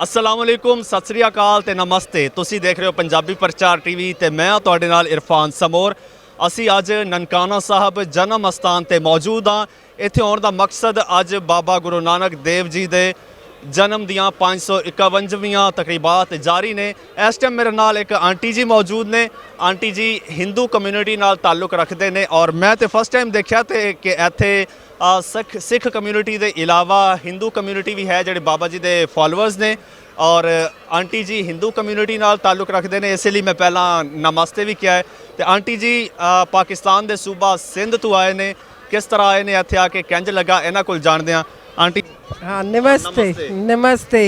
अस्सलामुअलैकुम सत श्री अकाल ते नमस्ते। तुसी देख रहे हो पंजाबी प्रचार टीवी ते मैं तुहाडे नाल इरफान समोर। असी अज ननकाना साहब जन्म अस्थान ते मौजूद हाँ। इत्थे आउण दा मकसद अज बाबा गुरु नानक देव जी दे जन्म दियां 551ਵੀਆਂ तकरीबात जारी ने। इस टाइम मेरे नाल एक आंटी जी मौजूद ने। आंटी जी हिंदू कम्यूनिटी नाल ताल्लुक रखते हैं और मैं तो फस्ट टाइम देखा कि इत्थे सिख कम्यूनिटी के इलावा हिंदू कम्यूनिटी भी है जिहड़े बाबा जी के फॉलोअर्स ने। और आंटी जी हिंदू कम्यूनिटी नाल ताल्लुक रखते हैं, इसलिए मैं पहला नमस्ते भी किया है। तो आंटी जी पाकिस्तान के सूबा सिंध तो आए ने, किस तरह आए ने इत्थे आके किंज लगा इन्हां कोल जाणदे हां। आंटी हाँ नमस्ते नमस्ते।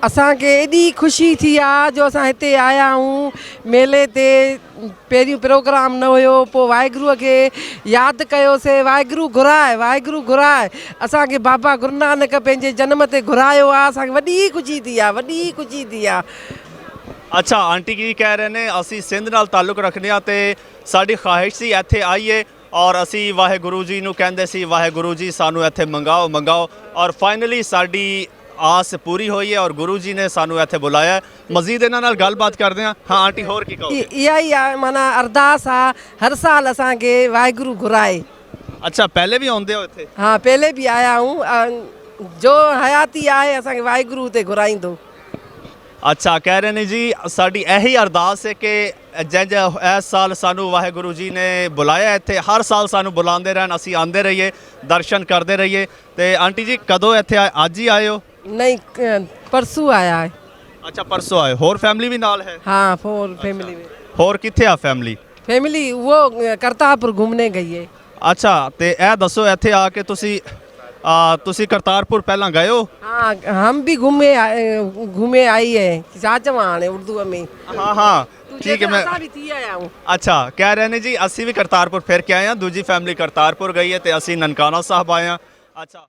असांखे एॾी ख़ुशी थी आहे जो असां हिते आया आहियूं मेले ते। पहिरियों प्रोग्राम न हुयो, पोइ वाहिगुरूअ खे यादि कयोसीं। वाहिगुरू घुराए असांखे बाबा गुरु नानक पंहिंजे जनम ते घुरायो आहे। असांखे वॾी ख़ुशी थी आहे। अच्छा आंटी जी कह रहे हैं असी सिंध नाल ताल्लुक रखने आ ते साडी ख्वाहिश सी इत्थे आईए और असी वाहेगुरू जी नूं कहंदे सी वाहेगुरू जी सानू इत्थे मंगाओ और फाइनली साडी आस पूरी हुई है और गुरु जी ने सानू इत्थे बुलाया है। मजीद इन्हां नाल गलबात करदे हां। हाँ आंटी होर की कहो? इहा ही आहे माना अरदास आहे हर साल असांखे वाहिगुरू घुराए। अच्छा पहले भी आउंदे हो इत्थे? हाँ पहले भी आया हूँ। जो हयाती आहे असांखे वाहिगुरू ते घुराईंदो। अच्छा कह रहे हैं जी साड़ी यही अरदास है कि जंज इस साल सानू वाहेगुरू जी ने बुलाया इत्थे, हर साल सानू बुलाते रहन, असी आंदे रहिए दर्शन करते रहिए। तो आंटी जी कदों इत्थे आए? अज ही आए हो? नहीं परसों आया है। अच्छा परसों आए। होर फैमिली भी नाल है? हाँ फोर फैमिली में। होर कित्थे आ फैमिली? वो करतारपुर घूमने गई है। अच्छा तो यह दसो इत्थे आके तुसी करतारपुर पहला गए हो? हाँ हम भी घूमे आई है। क्या चवान है उर्दू में? हाँ हाँ ठीक है मैं भी थी आया हूँ। अच्छा कह रहे हैं जी असी भी करतारपुर फिर के आए हैं। दूजी फैमिली करतारपुर गई है तो असी ननकाना साहब आए हैं। अच्छा